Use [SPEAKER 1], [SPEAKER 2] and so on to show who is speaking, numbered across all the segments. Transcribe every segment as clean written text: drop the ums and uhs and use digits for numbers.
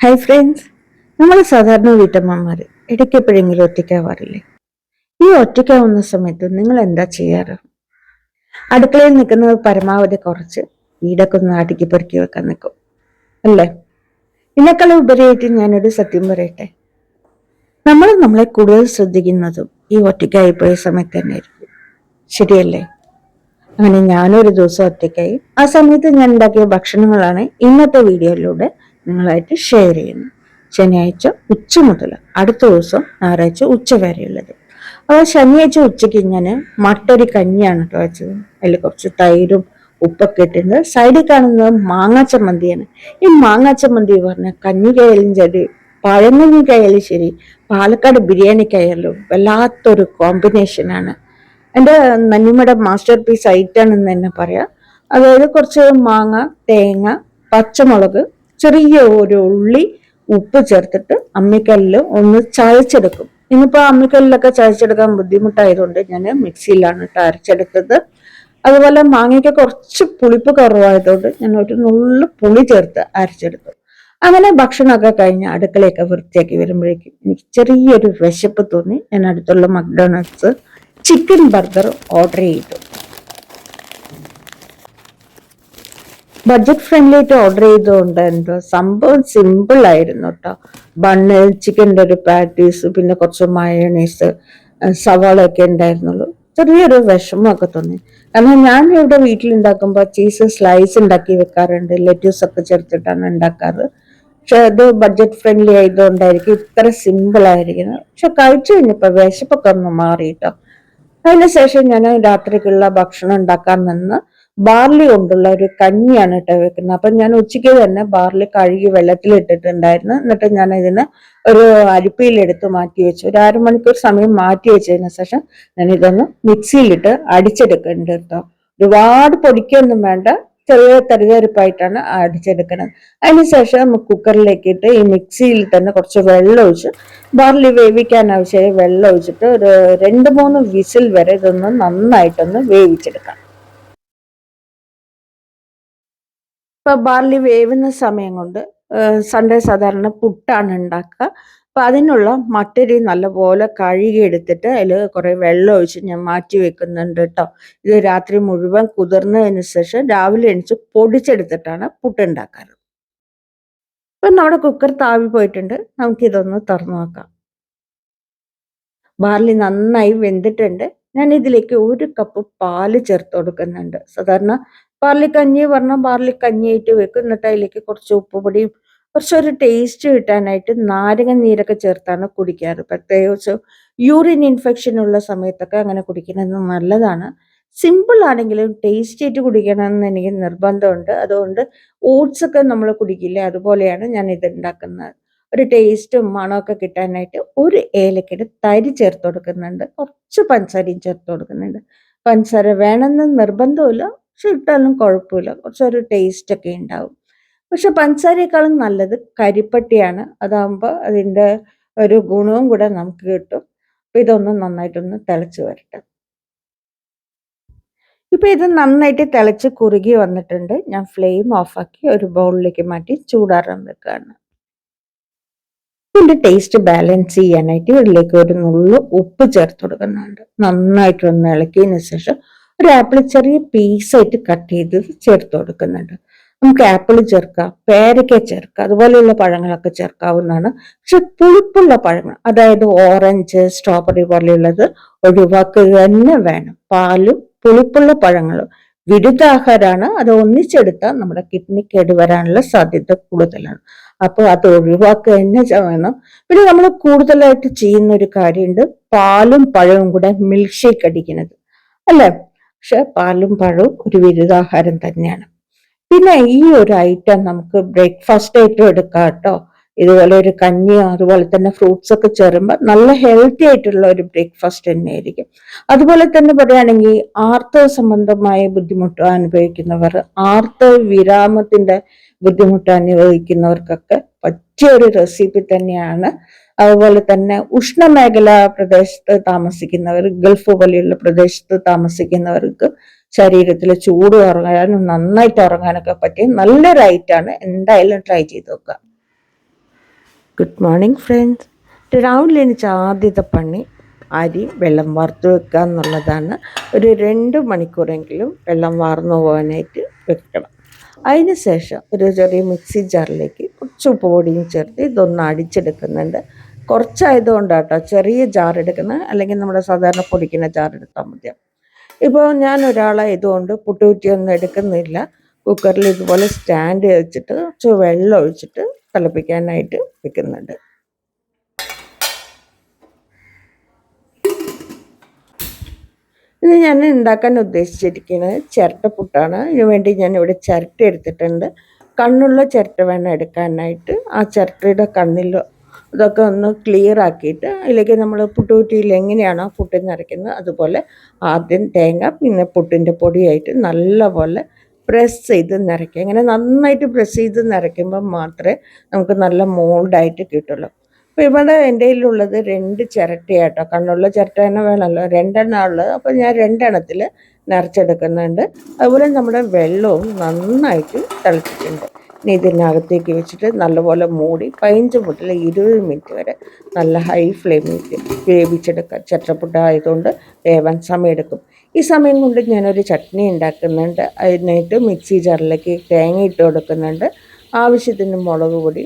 [SPEAKER 1] Hi friends, നമ്മൾ സാധാരണ വീട്ടമ്മമാർ ഇടയ്ക്ക് എപ്പോഴെങ്കിലും ഒറ്റയ്ക്കാവാറില്ലേ? ഈ ഒറ്റയ്ക്കാവുന്ന സമയത്ത് നിങ്ങൾ എന്താ ചെയ്യാറ്? അടുക്കളയിൽ നിൽക്കുന്നത് പരമാവധി കുറച്ച് വീടൊക്കെ ഒന്ന് അടുക്കി പെറുക്കി വെക്കാൻ നിൽക്കും അല്ലേ? ഇതിനേക്കാളും ഉപരിയായിട്ട് ഞാനൊരു സത്യം പറയട്ടെ, നമ്മൾ നമ്മളെ കൂടുതൽ ശ്രദ്ധിക്കുന്നതും ഈ ഒറ്റയ്ക്കായിപ്പോയ സമയത്ത് തന്നെ ആയിരിക്കും. ശരിയല്ലേ? അങ്ങനെ ഞാനൊരു ദിവസം ഒറ്റയ്ക്കായി. ആ സമയത്ത് ഞാൻ ഉണ്ടാക്കിയ ഭക്ഷണങ്ങളാണ് ഇന്നത്തെ വീഡിയോയിലൂടെ നിങ്ങളായിട്ട് ഷെയർ ചെയ്യുന്നത്. ശനിയാഴ്ച ഉച്ച മുതൽ അടുത്ത ദിവസം ഞായറാഴ്ച ഉച്ച വരെയുള്ളത്. അപ്പോൾ ശനിയാഴ്ച ഉച്ചയ്ക്ക് ഞാൻ മട്ടരി കഞ്ഞിയാണ് കേട്ടോ വെച്ചത്. അതിൽ കുറച്ച് തൈരും ഉപ്പൊക്കെ ഇട്ടിട്ടുണ്ട്. സൈഡിൽ കാണുന്നത് മാങ്ങാ ചമ്മന്തിയാണ്. ഈ മാങ്ങാ ചമ്മന്തി പറഞ്ഞാൽ കഞ്ഞിക്കായാലും ശരി, പഴങ്കഞ്ഞിക്കായാലും ശരി, പാലക്കാട് ബിരിയാണിക്കായാലും വല്ലാത്തൊരു കോമ്പിനേഷനാണ്. എൻ്റെ നന്നിമ്മയുടെ മാസ്റ്റർ പീസ് ഐറ്റാണെന്ന് തന്നെ പറയാം. അതായത് കുറച്ച് മാങ്ങ, തേങ്ങ, പച്ചമുളക്, ചെറിയ ഒരു ഉള്ളി, ഉപ്പ് ചേർത്തിട്ട് അമ്മിക്കല്ലിൽ ഒന്ന് ചതച്ചെടുക്കും. ഇന്നിപ്പോൾ അമ്മിക്കല്ലിലൊക്കെ ചതച്ചെടുക്കാൻ ബുദ്ധിമുട്ടായതുകൊണ്ട് ഞാൻ മിക്സിയിലാണ് ഇട്ട് അരച്ചെടുത്തത്. അതുപോലെ മാങ്ങയ്ക്ക് കുറച്ച് പുളിപ്പ് കുറവായതുകൊണ്ട് ഞാൻ ഒരു നുള്ളു പുളി ചേർത്ത് അരച്ചെടുത്തു. അങ്ങനെ ഭക്ഷണമൊക്കെ കഴിഞ്ഞ് അടുക്കളയൊക്കെ വൃത്തിയാക്കി വരുമ്പോഴേക്കും എനിക്ക് ചെറിയൊരു വിശപ്പ് തോന്നി. ഞാൻ അടുത്തുള്ള മക്ഡൊണാൾഡ്സ് ചിക്കൻ ബർഗർ ഓർഡർ ചെയ്തു. ബഡ്ജറ്റ് ഫ്രണ്ട്ലി ആയിട്ട് ഓർഡർ ചെയ്തുകൊണ്ട് എന്തോ സംഭവം സിമ്പിൾ ആയിരുന്നു കേട്ടോ. ബണ്ണ്, ചിക്കൻ്റെ ഒരു പാറ്റീസ്, പിന്നെ കുറച്ച് മയോണൈസ്, സവാള ഒക്കെ ഉണ്ടായിരുന്നുള്ളൂ. ചെറിയൊരു വിഷമമൊക്കെ തോന്നി. കാരണം ഞാൻ ഇവിടെ വീട്ടിലുണ്ടാക്കുമ്പോൾ ചീസ് സ്ലൈസ് ഉണ്ടാക്കി വെക്കാറുണ്ട്, ലെറ്റ്യൂസ് ഒക്കെ ചേർത്തിട്ടാണ് ഉണ്ടാക്കാറ്. പക്ഷെ അത് ബഡ്ജറ്റ് ഫ്രണ്ട്ലി ആയതുകൊണ്ടായിരിക്കും ഇത്ര സിമ്പിൾ ആയിരിക്കുന്നത്. പക്ഷെ കഴിച്ചു കഴിഞ്ഞപ്പോൾ വിശപ്പൊക്കെ ഒന്ന് മാറിയിട്ടോ. അതിനുശേഷം ഞാൻ രാത്രിക്കുള്ള ഭക്ഷണം ഉണ്ടാക്കാൻ നിന്ന് ബാർലി കൊണ്ടുള്ള ഒരു കഞ്ഞിയാണ് ഇട്ട് വെക്കുന്നത്. അപ്പൊ ഞാൻ ഉച്ചയ്ക്ക് തന്നെ ബാർലി കഴുകി വെള്ളത്തിലിട്ടിട്ടുണ്ടായിരുന്നു. എന്നിട്ട് ഞാൻ ഇതിനെ ഒരു അരിപ്പയിലെടുത്ത് മാറ്റി വെച്ചു. ഒരു 1/2 മണിക്കൂർ സമയം മാറ്റി വെച്ചതിന് ശേഷം ഞാൻ ഇതൊന്ന് മിക്സിയിലിട്ട് അടിച്ചെടുക്കുന്നുണ്ട് കേട്ടോ. ഒരുപാട് പൊടിക്കൊന്നും വേണ്ട, ചെറിയ തരിതരിപ്പായിട്ടാണ് അടിച്ചെടുക്കുന്നത്. അതിനുശേഷം നമുക്ക് കുക്കറിലേക്ക് ഇട്ട് ഈ മിക്സിയിൽ തന്നെ കുറച്ച് വെള്ളം ഒഴിച്ച് ബാർലി വേവിക്കാൻ ആവശ്യമായി വെള്ളം ഒഴിച്ചിട്ട് ഒരു 2-3 വിസിൽ വരെ ഇതൊന്ന് നന്നായിട്ടൊന്ന് വേവിച്ചെടുക്കാം. ഇപ്പൊ ബാർലി വേവുന്ന സമയം കൊണ്ട് സൺഡേ സാധാരണ പുട്ടാണ് ഉണ്ടാക്കുക. അപ്പൊ അതിനുള്ള മട്ടരി നല്ലപോലെ കഴുകി എടുത്തിട്ട് അതിൽ കുറെ വെള്ളം ഒഴിച്ച് ഞാൻ മാറ്റി വെക്കുന്നുണ്ട് കേട്ടോ. ഇത് രാത്രി മുഴുവൻ കുതിർന്നതിന് ശേഷം രാവിലെ എണിച്ച് പൊടിച്ചെടുത്തിട്ടാണ് പുട്ടുണ്ടാക്കാറ്. ഇപ്പൊ നമ്മുടെ കുക്കർ താവി പോയിട്ടുണ്ട്. നമുക്കിതൊന്ന് തുറന്നു നോക്കാം. ബാർലി നന്നായി വെന്തിട്ടുണ്ട്. ഞാൻ ഇതിലേക്ക് 1 കപ്പ് പാല് ചേർത്ത് കൊടുക്കുന്നുണ്ട്. സാധാരണ ബാർലി കഞ്ഞി പറഞ്ഞാൽ ബാർലി കഞ്ഞിയായിട്ട് വെക്കും. എന്നിട്ട് അതിലേക്ക് കുറച്ച് ഉപ്പുപൊടിയും കുറച്ചൊരു ടേസ്റ്റ് കിട്ടാനായിട്ട് നാരങ്ങ നീരൊക്കെ ചേർത്താണ് കുടിക്കാറ്. പ്രത്യേകിച്ച് യൂറിൻ ഇൻഫെക്ഷൻ ഉള്ള സമയത്തൊക്കെ അങ്ങനെ കുടിക്കുന്നത് നല്ലതാണ്. സിമ്പിൾ ആണെങ്കിലും ടേസ്റ്റ് ആയിട്ട് കുടിക്കണമെന്ന് എനിക്ക് നിർബന്ധമുണ്ട്. അതുകൊണ്ട് ഓട്സ് ഒക്കെ നമ്മൾ കുടിക്കില്ലേ, അതുപോലെയാണ് ഞാൻ ഇത് ഉണ്ടാക്കുന്നത്. ഒരു ടേസ്റ്റും മണമൊക്കെ കിട്ടാനായിട്ട് 1 ഏലക്കയുടെ തരി ചേർത്ത് കൊടുക്കുന്നുണ്ട്. കുറച്ച് പഞ്ചസാരയും ചേർത്ത് കൊടുക്കുന്നുണ്ട്. പഞ്ചസാര വേണമെന്ന് നിർബന്ധമില്ല, പക്ഷെ ഇട്ടാലും കുഴപ്പമില്ല, കുറച്ചൊരു ടേസ്റ്റ് ഒക്കെ ഉണ്ടാവും. പക്ഷെ പഞ്ചസാരയേക്കാളും നല്ലത് കരിപ്പട്ടിയാണ്. അതാകുമ്പോൾ അതിൻ്റെ ഒരു ഗുണവും കൂടെ നമുക്ക് കിട്ടും. അപ്പൊ ഇതൊന്ന് നന്നായിട്ടൊന്ന് തിളച്ച് വരട്ടെ. ഇപ്പൊ ഇത് നന്നായിട്ട് തിളച്ച് കുറുകി വന്നിട്ടുണ്ട്. ഞാൻ ഫ്ലെയിം ഓഫാക്കി ഒരു ബൗളിലേക്ക് മാറ്റി ചൂടാറാൻ വെക്കുകയാണ്. ഇതിന്റെ ടേസ്റ്റ് ബാലൻസ് ചെയ്യാനായിട്ട് ഇതിലേക്ക് ഒരു നുള്ളു ഉപ്പ് ചേർത്ത് കൊടുക്കുന്നുണ്ട്. നന്നായിട്ടൊന്ന് ഇളക്കിയതിന് ശേഷം ഒരു ആപ്പിൾ ചെറിയ പീസായിട്ട് കട്ട് ചെയ്ത് ചേർത്ത് കൊടുക്കുന്നുണ്ട്. നമുക്ക് ആപ്പിൾ ചേർക്കാം, പേരയ്ക്ക ചേർക്കാം, അതുപോലെയുള്ള പഴങ്ങളൊക്കെ ചേർക്കാവുന്നതാണ്. പക്ഷെ പുളിപ്പുള്ള പഴങ്ങൾ, അതായത് ഓറഞ്ച്, സ്ട്രോബെറി പോലെയുള്ളത് ഒഴിവാക്കുക തന്നെ വേണം. പാലും പുളിപ്പുള്ള പഴങ്ങളും വിരുദ്ധാഹാരമാണ്. അത് ഒന്നിച്ചെടുത്താൽ നമ്മുടെ കിഡ്നി കേടുവരാനുള്ള സാധ്യത കൂടുതലാണ്. അപ്പോൾ അത് ഒഴിവാക്കുക തന്നെ വേണം. പിന്നെ നമ്മൾ കൂടുതലായിട്ട് ചെയ്യുന്ന ഒരു കാര്യമുണ്ട്, പാലും പഴവും കൂടെ മിൽക്ക് ഷേക്ക് അടിക്കുന്നത് അല്ലേ? പക്ഷെ പാലും പഴവും ഒരു വിരുദ്ധാഹാരം തന്നെയാണ്. പിന്നെ ഈ ഒരു ഐറ്റം നമുക്ക് ബ്രേക്ക്ഫാസ്റ്റ് ആയിട്ടും എടുക്കാം കേട്ടോ. ഇതുപോലെ ഒരു കഞ്ഞിയോ അതുപോലെ തന്നെ ഫ്രൂട്ട്സ് ഒക്കെ ചേരുമ്പോൾ നല്ല ഹെൽത്തി ആയിട്ടുള്ള ഒരു ബ്രേക്ക്ഫാസ്റ്റ് തന്നെയായിരിക്കും. അതുപോലെ തന്നെ പറയുകയാണെങ്കിൽ ആർത്തവ സംബന്ധമായ ബുദ്ധിമുട്ട് അനുഭവിക്കുന്നവർ, ആർത്തവ വിരാമത്തിന്റെ ബുദ്ധിമുട്ട് അനുഭവിക്കുന്നവർക്കൊക്കെ പറ്റിയ ഒരു റെസിപ്പി തന്നെയാണ്. അതുപോലെ തന്നെ ഉഷ്ണമേഖലാ പ്രദേശത്ത് താമസിക്കുന്നവർ, ഗൾഫ് പോലെയുള്ള പ്രദേശത്ത് താമസിക്കുന്നവർക്ക് ശരീരത്തിൽ ചൂട് കുറയാനും നന്നായിട്ട് ഉറങ്ങാനൊക്കെ പറ്റിയ നല്ലൊരു ഐറ്റാണ്. എന്തായാലും ട്രൈ ചെയ്ത് നോക്കുക. Good morning friends. രാവിലെ എനിക്ക് ആദ്യത്തെ പണി അരി വെള്ളം വാർത്ത് വെക്കുക എന്നുള്ളതാണ്. ഒരു 2 മണിക്കൂറെങ്കിലും വെള്ളം വാർന്നു പോകാനായിട്ട് വെക്കണം. അതിന് ശേഷം ഒരു ചെറിയ മിക്സി ജാറിലേക്ക് കുറച്ച് ഉപ്പ് പൊടിയും ചേർത്ത് ഇതൊന്ന് അടിച്ചെടുക്കുന്നുണ്ട്. കുറച്ചായതുകൊണ്ടാട്ടോ ചെറിയ ജാർ എടുക്കുന്നത്, അല്ലെങ്കിൽ നമ്മുടെ സാധാരണ പൊടിക്കുന്ന ജാർ എടുത്താൽ മതിയാവും. ഇപ്പോൾ ഞാൻ ഒരാളായതുകൊണ്ട് പുട്ടുകുറ്റിയൊന്നും എടുക്കുന്നില്ല. കുക്കറിൽ ഇതുപോലെ സ്റ്റാൻഡ് വെച്ചിട്ട് കുറച്ച് വെള്ളം ഒഴിച്ചിട്ട് തിളപ്പിക്കാനായിട്ട് വെക്കുന്നുണ്ട്. ഇന്ന് ഞാൻ ഉണ്ടാക്കാൻ ഉദ്ദേശിച്ചിരിക്കുന്നത് ചിരട്ടപ്പുട്ടാണ്. ഇതിനു വേണ്ടി ഞാനിവിടെ ചിരട്ട എടുത്തിട്ടുണ്ട്. കണ്ണുള്ള ചിരട്ട വേണം എടുക്കാനായിട്ട്. ആ ചിരട്ടയുടെ കണ്ണിലോ ഇതൊക്കെ ഒന്ന് ക്ലിയർ ആക്കിയിട്ട് അതിലേക്ക് നമ്മൾ പുട്ടുകുറ്റിയിൽ എങ്ങനെയാണോ പുട്ട് നിറയ്ക്കുന്നത് അതുപോലെ ആദ്യം തേങ്ങ, പിന്നെ പുട്ടിൻ്റെ പൊടിയായിട്ട് നല്ലപോലെ പ്രസ് ചെയ്ത് നിറയ്ക്കുക. ഇങ്ങനെ നന്നായിട്ട് പ്രസ് ചെയ്ത് നിറയ്ക്കുമ്പോൾ മാത്രമേ നമുക്ക് നല്ല മോൾഡായിട്ട് കിട്ടുള്ളൂ. അപ്പോൾ ഇവിടെ എൻ്റെ കയ്യിലുള്ളത് 2 ചിരട്ടയാട്ടോ. കണ്ണുള്ള ചിരട്ട തന്നെ വേണമല്ലോ, 2 ഉള്ളത്. അപ്പോൾ ഞാൻ 2 നിറച്ചെടുക്കുന്നുണ്ട്. അതുപോലെ നമ്മുടെ വെള്ളവും നന്നായിട്ട് തിളച്ചിട്ടുണ്ട്. ഇനി ഇതിനകത്തേക്ക് വെച്ചിട്ട് നല്ലപോലെ മൂടി 15 മുതൽ 20 മിനിറ്റ് വരെ നല്ല ഹൈ ഫ്ലെയിമിൽ വേവിച്ചെടുക്കുക. ചട്ടപ്പുട്ടായതുകൊണ്ട് വേവാൻ സമയമെടുക്കും. ഈ സമയം കൊണ്ട് ഞാനൊരു ചട്നി ഉണ്ടാക്കുന്നുണ്ട്. അതിനായിട്ട് മിക്സി ജാറിലേക്ക് തേങ്ങ ഇട്ട് കൊടുക്കുന്നുണ്ട്. ആവശ്യത്തിന് മുളക് പൊടി,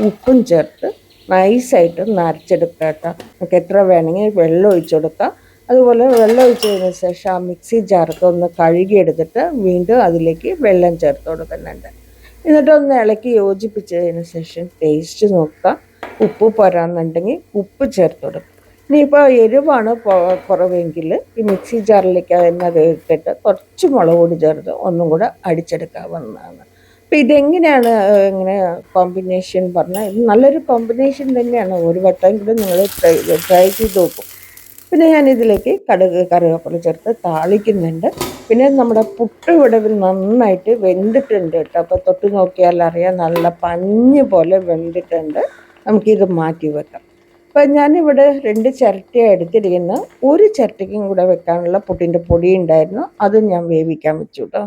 [SPEAKER 1] ഉപ്പും ചേർത്ത് നൈസായിട്ട് നരച്ചെടുക്കുക കേട്ടോ. നമുക്ക് എത്ര വേണമെങ്കിൽ വെള്ളം ഒഴിച്ചു കൊടുക്കാം. അതുപോലെ വെള്ളം ഒഴിച്ചതിന് ശേഷം ആ മിക്സി ജാറൊക്കെ ഒന്ന് കഴുകിയെടുത്തിട്ട് വീണ്ടും അതിലേക്ക് വെള്ളം ചേർത്ത് കൊടുക്കുന്നുണ്ട്. എന്നിട്ട് ഒന്ന് ഇളക്കി യോജിപ്പിച്ചതിന് ശേഷം ടേസ്റ്റ് നോക്കുക. ഉപ്പ് പോരാന്നുണ്ടെങ്കിൽ ഉപ്പ് ചേർത്ത് കൊടുക്കുക. ഇനിയിപ്പോൾ എരിവാണ് കുറവെങ്കിൽ ഈ മിക്സി ജാറിലേക്ക് അത് ഇട്ടിട്ട് കുറച്ച് മുളക് പൊടി ചേർത്ത് ഒന്നും കൂടെ അടിച്ചെടുക്കാവുന്നതാണ്. അപ്പോൾ ഇതെങ്ങനെയാണ് ഇങ്ങനെ കോമ്പിനേഷൻ പറഞ്ഞാൽ ഇത് നല്ലൊരു കോമ്പിനേഷൻ തന്നെയാണ്. ഒരു വട്ടമെങ്കിലും നിങ്ങൾ ട്രൈ ചെയ്ത് നോക്കും. പിന്നെ ഞാനിതിലേക്ക് കടുക്, കറിവേപ്പില ചേർത്ത് താളിക്കുന്നുണ്ട്. പിന്നെ നമ്മുടെ പുട്ട് ഇവിടെ നന്നായിട്ട് വെന്തിട്ടുണ്ട് കേട്ടോ. അപ്പോൾ തൊട്ട് നോക്കിയാൽ അറിയാം, നല്ല പഞ്ഞ് പോലെ വെന്തിട്ടുണ്ട്. നമുക്കിത് മാറ്റി വെക്കാം. അപ്പം ഞാനിവിടെ 2 ചിരട്ടയാണ് എടുത്തിരിക്കുന്നത്. ഒരു ചിരട്ടയ്ക്കും കൂടെ വെക്കാനുള്ള പുട്ടിൻ്റെ പൊടി ഉണ്ടായിരുന്നു, അതും ഞാൻ വേവിക്കാൻ വെച്ചു കേട്ടോ.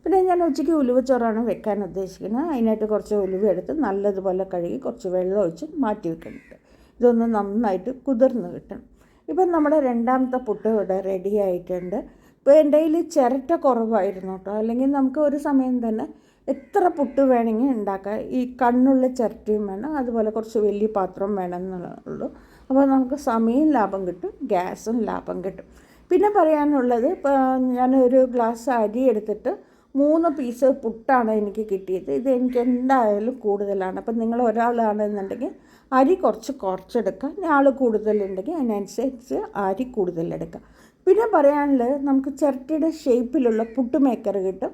[SPEAKER 1] പിന്നെ ഞാൻ ഉച്ചയ്ക്ക് ഉലുവച്ചോറാണ് വെക്കാൻ ഉദ്ദേശിക്കുന്നത്. അതിനായിട്ട് കുറച്ച് ഉലുവ എടുത്ത് നല്ലതുപോലെ കഴുകി കുറച്ച് വെള്ളം ഒഴിച്ച് മാറ്റി വെക്കുന്നുണ്ട്. ഇതൊന്ന് നന്നായിട്ട് കുതിർന്ന് കിട്ടണം. ഇപ്പം നമ്മുടെ 2ാമത്തെ പുട്ട് ഇവിടെ റെഡി ആയിട്ടുണ്ട്. ഇപ്പോൾ എൻ്റെ കയ്യിൽ ചിരട്ട കുറവായിരുന്നു കേട്ടോ. അല്ലെങ്കിൽ നമുക്ക് ഒരു സമയം തന്നെ എത്ര പുട്ട് വേണമെങ്കിൽ ഉണ്ടാക്കാം. ഈ കണ്ണുള്ള ചിരട്ടയും വേണം, അതുപോലെ കുറച്ച് വലിയ പാത്രം വേണം എന്നുള്ളൂ. അപ്പോൾ നമുക്ക് സമയം ലാഭം കിട്ടും, ഗ്യാസും ലാഭം കിട്ടും. പിന്നെ പറയാനുള്ളത്, ഇപ്പോൾ ഞാനൊരു ഗ്ലാസ് അരി എടുത്തിട്ട് 3 പീസ് പുട്ടാണ് എനിക്ക് കിട്ടിയത്. ഇത് എനിക്ക് എന്തായാലും കൂടുതലാണ്. അപ്പം നിങ്ങൾ ഒരാളാണെന്നുണ്ടെങ്കിൽ അരി കുറച്ചെടുക്കുക. ആൾ കൂടുതലുണ്ടെങ്കിൽ അതിനനുസരിച്ച് അരി കൂടുതലെടുക്കുക. പിന്നെ പറയാനുള്ളത്, നമുക്ക് ചിരട്ടയുടെ ഷേപ്പിലുള്ള പുട്ട് മേക്കർ കിട്ടും.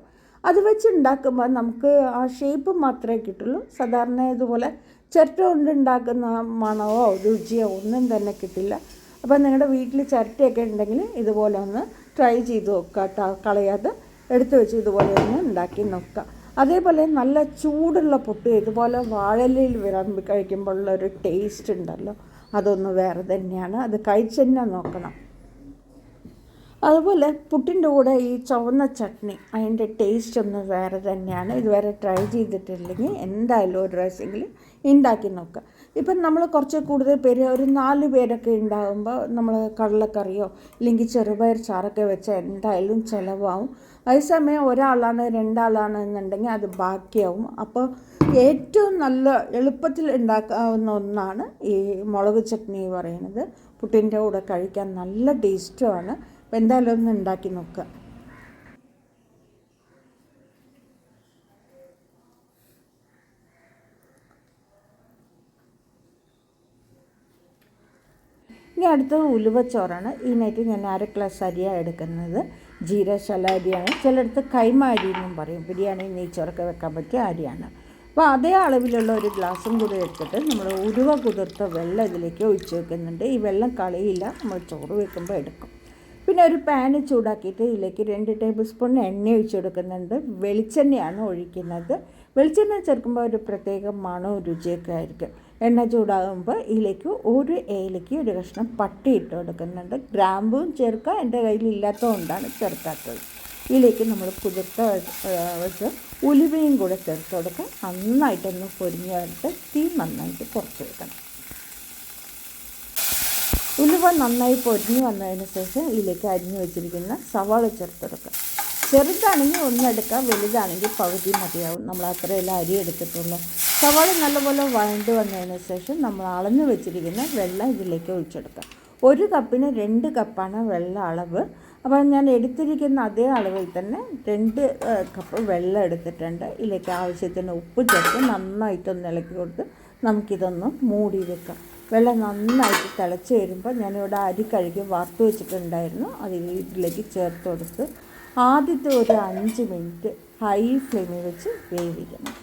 [SPEAKER 1] അത് വെച്ച് ഉണ്ടാക്കുമ്പോൾ നമുക്ക് ആ ഷേപ്പ് മാത്രമേ കിട്ടുള്ളൂ. സാധാരണ ഇതുപോലെ ചിരട്ട കൊണ്ട് ഉണ്ടാക്കുന്ന മണമോ രുചിയോ ഒന്നും തന്നെ കിട്ടില്ല. അപ്പോൾ നിങ്ങളുടെ വീട്ടിൽ ചിരട്ടയൊക്കെ ഉണ്ടെങ്കിൽ ഇതുപോലെ ഒന്ന് ട്രൈ ചെയ്ത് നോക്കുക. കളയാതെ എടുത്തു വെച്ച് ഇതുപോലെ ഒന്ന് ഉണ്ടാക്കി നോക്കുക. അതേപോലെ നല്ല ചൂടുള്ള പുട്ട് ഇതുപോലെ വാഴയിലയിൽ വിളമ്പി കഴിക്കുമ്പോഴുള്ളൊരു ടേസ്റ്റ് ഉണ്ടല്ലോ, അതൊന്ന് വേറെ തന്നെയാണ്. അത് കഴിച്ച് തന്നെ നോക്കണം. അതുപോലെ പുട്ടിൻ്റെ കൂടെ ഈ ചുവന്ന ചട്നി, അതിൻ്റെ ടേസ്റ്റ് ഒന്ന് വേറെ തന്നെയാണ്. ഇതുവരെ ട്രൈ ചെയ്തിട്ടില്ലെങ്കിൽ എന്തായാലും ഒരു പ്രാവശ്യമെങ്കിലും ഉണ്ടാക്കി നോക്കുക. ഇപ്പം നമ്മൾ കുറച്ച് കൂടുതൽ പേര്, ഒരു 4 പേരൊക്കെ ഉണ്ടാകുമ്പോൾ നമ്മൾ കടലക്കറിയോ അല്ലെങ്കിൽ ചെറുപയർ ചാറൊക്കെ വെച്ചാൽ എന്തായാലും ചിലവാകും. അതേസമയം ഒരാളാണ് 2 എന്നുണ്ടെങ്കിൽ അത് ബാക്കിയാവും. അപ്പോൾ ഏറ്റവും നല്ല എളുപ്പത്തിൽ ഉണ്ടാക്കാവുന്ന ഒന്നാണ് ഈ മുളക് ചട്നി പറയുന്നത്. പുട്ടിൻ്റെ കൂടെ കഴിക്കാൻ നല്ല ടേസ്റ്റുമാണ്. അപ്പോൾ എന്തായാലും ഒന്ന് ഉണ്ടാക്കി നോക്കുക. ഇനി അടുത്തത് ഉലുവച്ചോറാണ്. ഇതിനായിട്ട് ഞാൻ 1/2 ഗ്ലാസ് അരിയാണ് എടുക്കുന്നത്. ജീരകശാല അരിയാണ്, ചിലയിടത്ത് കൈമ അരി എന്നും പറയും. ബിരിയാണി, നെയ്ച്ചോറൊക്കെ വെക്കാൻ പറ്റിയ അരിയാണ്. അപ്പോൾ അതേ അളവിലുള്ള ഒരു ഗ്ലാസും കൂടി എടുത്തിട്ട് നമ്മൾ ഉലുവ കുതിർത്ത വെള്ളം ഇതിലേക്ക് ഒഴിച്ച് വെക്കുന്നുണ്ട്. ഈ വെള്ളം കളയില്ല, നമ്മൾ ചോറ് വെക്കുമ്പോൾ എടുക്കും. പിന്നെ ഒരു പാന് ചൂടാക്കിയിട്ട് ഇതിലേക്ക് 2 ടേബിൾ സ്പൂൺ എണ്ണ ഒഴിച്ച് കൊടുക്കുന്നുണ്ട്. വെളിച്ചെണ്ണയാണ് ഒഴിക്കുന്നത്. വെളിച്ചെണ്ണ ചേർക്കുമ്പോൾ ഒരു പ്രത്യേക മണവും രുചിയൊക്കെ ആയിരിക്കും. എണ്ണ ചൂടാകുമ്പോൾ ഇതിലേക്ക് 1 ഏലയ്ക്ക് 1 കഷ്ണം പട്ട ഇട്ട് കൊടുക്കുന്നുണ്ട്. ഗ്രാമ്പും ചേർക്കുക, എൻ്റെ കയ്യിൽ ഇല്ലാത്തതുകൊണ്ടാണ് ചേർക്കാത്തത്. ഇതിലേക്ക് നമ്മൾ കുതിർത്ത വെച്ച് ഉലുവയും കൂടെ ചേർത്ത് കൊടുക്കുക. നന്നായിട്ടൊന്ന് പൊരിഞ്ഞിട്ട് തീ നന്നായിട്ട് കുറച്ച് വെക്കണം. ഉലുവ നന്നായി പൊരിഞ്ഞ് വന്നതിന് ശേഷം ഇതിലേക്ക് അരിഞ്ഞു വെച്ചിരിക്കുന്ന സവാള ചേർത്ത് കൊടുക്കുക. ചെറുതാണെങ്കിൽ ഒന്നെടുക്കാം, വലുതാണെങ്കിൽ പകുതി മതിയാവും. നമ്മൾ അത്രയെല്ലാം അരി എടുത്തിട്ടുള്ളൂ. സവാള നല്ലപോലെ വഴണ്ട് വന്നതിന് ശേഷം നമ്മൾ അളന്ന് വെച്ചിരിക്കുന്ന വെള്ളം ഇതിലേക്ക് ഒഴിച്ചെടുക്കാം. 1 കപ്പിന് 2 കപ്പാണ് വെള്ളം അളവ്. അപ്പോൾ ഞാൻ എടുത്തിരിക്കുന്ന അതേ അളവിൽ തന്നെ 2 കപ്പ് വെള്ളം എടുത്തിട്ടുണ്ട്. ഇതിലേക്ക് ആവശ്യത്തിന് ഉപ്പ് ചേർത്ത് നന്നായിട്ടൊന്ന് ഇളക്കി കൊടുത്ത് നമുക്കിതൊന്ന് മൂടി വെക്കാം. വെള്ളം നന്നായിട്ട് തിളച്ച് വരുമ്പോൾ ഞാനിവിടെ അരി കഴുകി വറുത്ത് വെച്ചിട്ടുണ്ടായിരുന്നു. അത് ഇതിലേക്ക് ചേർത്ത് കൊടുത്ത് ആദ്യത്തെ ഒരു 5 മിനിറ്റ് ഹൈ ഫ്ലെയിമിൽ വെച്ച് വേവിക്കണം.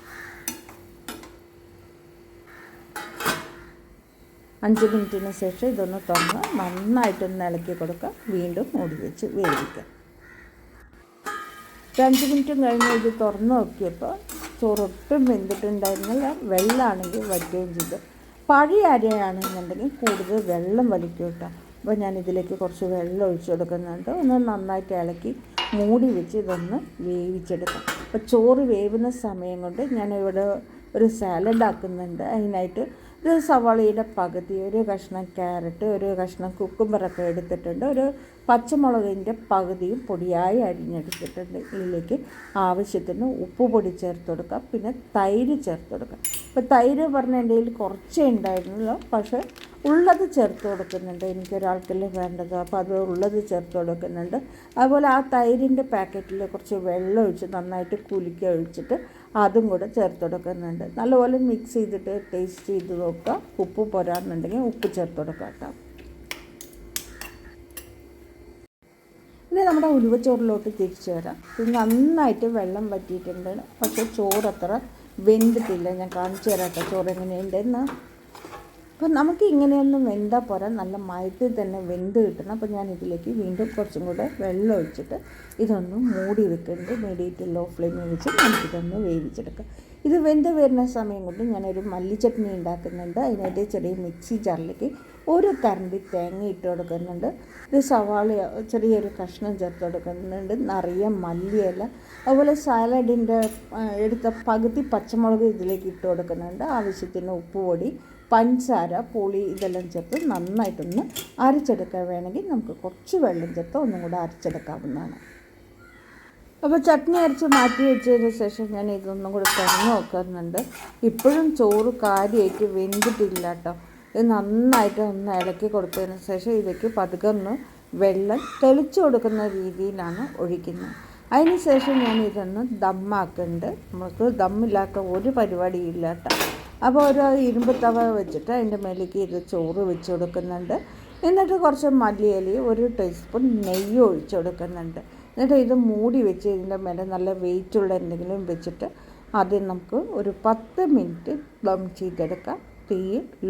[SPEAKER 1] 5 മിനിറ്റിന് ശേഷം ഇതൊന്ന് തുറന്ന് നന്നായിട്ടൊന്ന് ഇളക്കി കൊടുക്കുക. വീണ്ടും മൂടി വെച്ച് വേവിക്കുക. 5 മിനിറ്റും കഴിഞ്ഞ് ഇത് തുറന്ന് നോക്കിയപ്പോൾ ചോറൊട്ടും വെന്തിട്ടുണ്ടായിരുന്നില്ല. വെള്ളമാണെങ്കിൽ വറ്റുകയും ചെയ്തു. പഴയ അരിയാണെന്നുണ്ടെങ്കിൽ കൂടുതൽ വെള്ളം വലിക്കും കേട്ടോ. അപ്പോൾ ഞാൻ ഇതിലേക്ക് കുറച്ച് വെള്ളം ഒഴിച്ച് കൊടുക്കുന്നുണ്ട്. ഒന്ന് നന്നായിട്ട് ഇളക്കി മൂടി വെച്ച് ഇതൊന്ന് വേവിച്ചെടുക്കാം. അപ്പോൾ ചോറ് വേവുന്ന സമയം കൊണ്ട് ഞാനിവിടെ ഒരു സാലഡ് ആക്കുന്നുണ്ട്. അതിനായിട്ട് ഒരു സവാളയുടെ പകുതി, ഒരു കഷ്ണം ക്യാരറ്റ്, ഒരു കഷ്ണം കുക്കുംബറൊക്കെ എടുത്തിട്ടുണ്ട്. ഒരു പച്ചമുളകിൻ്റെ പകുതിയും പൊടിയായി അരിഞ്ഞെടുത്തിട്ടുണ്ട്. ഇതിലേക്ക് ആവശ്യത്തിന് ഉപ്പ് പൊടി ചേർത്ത് കൊടുക്കുക. പിന്നെ തൈര് ചേർത്ത് കൊടുക്കുക. ഇപ്പോൾ തൈര് പറഞ്ഞ എൻ്റെ കയ്യിൽ കുറച്ചേ ഉണ്ടായിരുന്നല്ലോ, പക്ഷേ ഉള്ളത് ചേർത്ത് കൊടുക്കുന്നുണ്ട്. എനിക്കൊരാൾക്കല്ലേ വേണ്ടത്, അപ്പോൾ അത് ഉള്ളത് ചേർത്ത് കൊടുക്കുന്നുണ്ട്. അതുപോലെ ആ തൈരിൻ്റെ പാക്കറ്റിൽ കുറച്ച് വെള്ളം ഒഴിച്ച് നന്നായിട്ട് കുലുക്കി ഒഴിച്ചിട്ട് അതും കൂടെ ചേർത്ത് കൊടുക്കുന്നുണ്ട്. നല്ലപോലെ മിക്സ് ചെയ്തിട്ട് ടേസ്റ്റ് ചെയ്ത് നോക്കുക. ഉപ്പ് പോരാന്നുണ്ടെങ്കിൽ ഉപ്പ് ചേർത്ത് കൊടുക്കുക കേട്ടോ. ഇനി നമ്മുടെ ഉലുവച്ചോറിലോട്ട് തിരിച്ചു വരാം. ഇത് നന്നായിട്ട് വെള്ളം വറ്റിയിട്ടുണ്ട്, പക്ഷേ ചോറത്ര വെന്തിട്ടില്ല. ഞാൻ കാണിച്ചു തരാം കേട്ടോ ചോറ് എങ്ങനെയുണ്ടെന്ന്. അപ്പോൾ നമുക്ക് ഇങ്ങനെയൊന്നും വെന്താൽ പോരാ, നല്ല മയത്തിൽ തന്നെ വെന്ത് കിട്ടണം. അപ്പോൾ ഞാൻ ഇതിലേക്ക് വീണ്ടും കുറച്ചും കൂടെ വെള്ളം ഒഴിച്ചിട്ട് ഇതൊന്ന് മൂടി വെക്കുന്നുണ്ട്. മീഡിയം ടു ലോ ഫ്ലെയിമിൽ വെച്ച് നമുക്കിതൊന്ന് വേവിച്ചെടുക്കാം. ഇത് വെന്ത് വരുന്ന സമയം കൊണ്ട് ഞാനൊരു മല്ലിച്ചട്നി ഉണ്ടാക്കുന്നുണ്ട്. അതിനായിട്ട് ചെറിയ മിക്സി ജാറിലേക്ക് 1 കരണ്ടി തേങ്ങ ഇട്ട് കൊടുക്കുന്നുണ്ട്. ഒരു സവാള ചെറിയൊരു കഷ്ണം ചേർത്ത് കൊടുക്കുന്നുണ്ട്. നിറയെ മല്ലിയില, അതുപോലെ സാലഡിൻ്റെ എടുത്ത പകുതി പച്ചമുളക് ഇതിലേക്ക് ഇട്ട് കൊടുക്കുന്നുണ്ട്. ആവശ്യത്തിന് ഉപ്പ് പൊടി, പഞ്ചസാര, പുളി ഇതെല്ലാം ചേർത്ത് നന്നായിട്ടൊന്ന് അരച്ചെടുക്കാൻ വേണമെങ്കിൽ നമുക്ക് കുറച്ച് വെള്ളം ചേർത്ത് ഒന്നും കൂടെ അരച്ചെടുക്കാവുന്നതാണ്. അപ്പോൾ ചട്നി അരച്ച് മാറ്റി വെച്ചതിന് ശേഷം ഞാൻ ഇതൊന്നും കൂടി തുറന്ന് നോക്കുന്നുണ്ട്. ഇപ്പോഴും ചോറ് കാര്യമായിട്ട് വെന്തിട്ടില്ല കേട്ടോ. ഇത് നന്നായിട്ട് ഒന്ന് ഇളക്കി കൊടുത്തതിന് ശേഷം ഇതിലേക്ക് പതുക്കെ ഒന്ന് വെള്ളം തെളിച്ച് കൊടുക്കുന്ന രീതിയിലാണ് ഒഴിക്കുന്നത്. അതിന് ശേഷം ഞാൻ ഇതൊന്ന് ദമ്മാക്കുന്നുണ്ട്. നമുക്ക് ദമ്മില്ലാത്ത ഒരു പരിപാടിയില്ല കേട്ടോ. അപ്പോൾ ഒരു ഇരുമ്പ് തവ വെച്ചിട്ട് അതിൻ്റെ മേലേക്ക് ഇത് ചോറ് വെച്ച് കൊടുക്കുന്നുണ്ട്. എന്നിട്ട് കുറച്ച് മല്ലിയിലയും 1 ടീസ്പൂൺ നെയ്യ് ഒഴിച്ച് കൊടുക്കുന്നുണ്ട്. എന്നിട്ട് ഇത് മൂടി വെച്ച് ഇതിൻ്റെ മേലെ നല്ല വെയിറ്റുള്ള എന്തെങ്കിലും വെച്ചിട്ട് ആദ്യം നമുക്ക് ഒരു 10 മിനിറ്റ് ദം ചെയ്തെടുക്കാം. തീ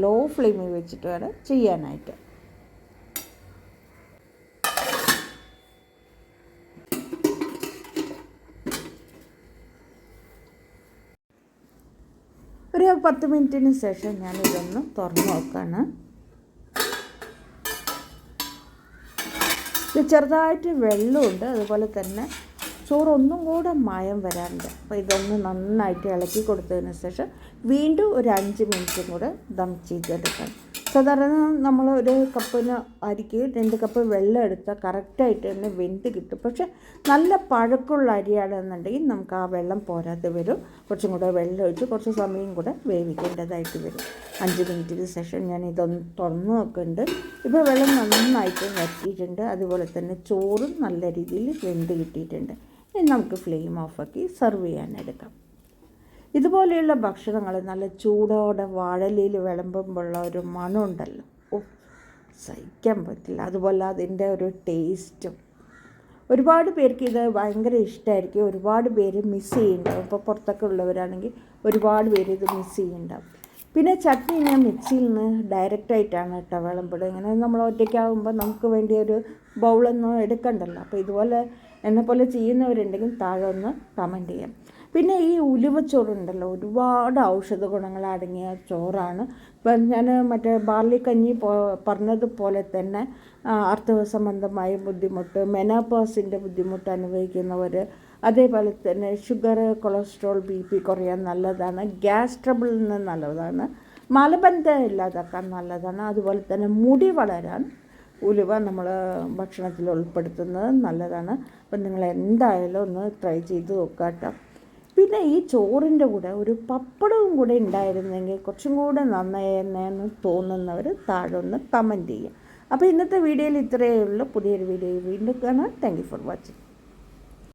[SPEAKER 1] ലോ ഫ്ലെയിമിൽ വെച്ചിട്ട് വേണം ചെയ്യാനായിട്ട്. ഒരു 10 മിനിറ്റിന് ശേഷം ഞാനിതൊന്ന് തുറന്ന് നോക്കുകയാണ്. ഇത് ചെറുതായിട്ട് വെള്ളമുണ്ട്, അതുപോലെ തന്നെ ചോറൊന്നും കൂടെ മയം വരാറുണ്ട്. അപ്പോൾ ഇതൊന്ന് നന്നായിട്ട് ഇളക്കി കൊടുത്തതിന് ശേഷം വീണ്ടും ഒരു 5 മിനിറ്റും കൂടെ ദം ചെയ്തെടുക്കണം. സാധാരണ നമ്മൾ ഒരു കപ്പിന് അരിക്ക് 2 കപ്പ് വെള്ളം എടുത്താൽ കറക്റ്റായിട്ട് തന്നെ വെന്ത് കിട്ടും. പക്ഷെ നല്ല പഴക്കമുള്ള അരിയാണെന്നുണ്ടെങ്കിൽ നമുക്ക് ആ വെള്ളം പോരാതെ വരും. കുറച്ചും കൂടെ വെള്ളം ഒഴിച്ച് കുറച്ച് സമയം കൂടെ വേവിക്കേണ്ടതായിട്ട് വരും. 5 മിനിറ്റിന് ശേഷം ഞാൻ ഇതൊന്ന് തുറന്ന് നോക്കുന്നുണ്ട്. ഇപ്പോൾ വെള്ളം നന്നായിട്ട് വറ്റിയിട്ടുണ്ട്, അതുപോലെ തന്നെ ചോറും നല്ല രീതിയിൽ വെന്ത് കിട്ടിയിട്ടുണ്ട്. ഇനി നമുക്ക് ഫ്ലെയിം ഓഫാക്കി സെർവ് ചെയ്യാനെടുക്കാം. ഇതുപോലെയുള്ള ഭക്ഷണങ്ങൾ നല്ല ചൂടോടെ വാഴയിലയിൽ വിളമ്പുമ്പോഴുള്ള ഒരു മണമുണ്ടല്ലോ, സഹിക്കാൻ പറ്റില്ല. അതുപോലെ അതിൻ്റെ ഒരു ടേസ്റ്റും. ഒരുപാട് പേർക്ക് ഇത് ഭയങ്കര ഇഷ്ടമായിരിക്കും. ഒരുപാട് പേര് മിസ് ചെയ്യുന്നുണ്ടാവും. ഇപ്പോൾ പുറത്തൊക്കെ ഉള്ളവരാണെങ്കിൽ ഒരുപാട് പേര് ഇത് മിസ് ചെയ്യുന്നുണ്ടാവും. പിന്നെ ചട്നി ഞാൻ മിക്സിയിൽ നിന്ന് ഡയറക്റ്റായിട്ടാണ് കേട്ടോ വിളമ്പിടുക. ഇങ്ങനെ നമ്മൾ ഒറ്റയ്ക്കാകുമ്പോൾ നമുക്ക് വേണ്ടി ഒരു ബൗളൊന്നും എടുക്കണ്ടല്ലോ. അപ്പോൾ ഇതുപോലെ എന്നെപ്പോലെ ചെയ്യുന്നവരുണ്ടെങ്കിൽ താഴെ ഒന്ന് കമൻറ്റ് ചെയ്യാം. പിന്നെ ഈ ഉലുവച്ചോറുണ്ടല്ലോ, ഒരുപാട് ഔഷധ ഗുണങ്ങൾ അടങ്ങിയ ചോറാണ്. ഇപ്പം ഞാൻ മറ്റേ ബാർലി കഞ്ഞി പറഞ്ഞതുപോലെ തന്നെ ആർത്തവ സംബന്ധമായ ബുദ്ധിമുട്ട്, മെനോപോസിൻ്റെ ബുദ്ധിമുട്ട് അനുഭവിക്കുന്നവർ, അതേപോലെ തന്നെ ഷുഗർ, കൊളസ്ട്രോൾ, BP കുറയാൻ നല്ലതാണ്, ഗ്യാസ് ട്രബിളിൽ നിന്ന് നല്ലതാണ്, മലബന്ധം ഇല്ലാതാക്കാൻ നല്ലതാണ്, അതുപോലെ തന്നെ മുടി വളരാൻ ഉലുവ നമ്മൾ ഭക്ഷണത്തിൽ ഉൾപ്പെടുത്തുന്നത് നല്ലതാണ്. അപ്പം നിങ്ങൾ എന്തായാലും ഒന്ന് ട്രൈ ചെയ്ത് നോക്കുക കേട്ടോ. പിന്നെ ഈ ചോറിൻ്റെ കൂടെ ഒരു പപ്പടവും കൂടെ ഉണ്ടായിരുന്നെങ്കിൽ കുറച്ചും കൂടെ നന്നായെന്ന് തോന്നുന്നവർ താഴെ ഒന്ന് കമൻറ്റ് ചെയ്യുക. അപ്പോൾ ഇന്നത്തെ വീഡിയോയിൽ ഇത്രയേ ഉള്ളൂ. പുതിയൊരു വീഡിയോയിൽ വീണ്ടും കാണാം. Thank you for watching.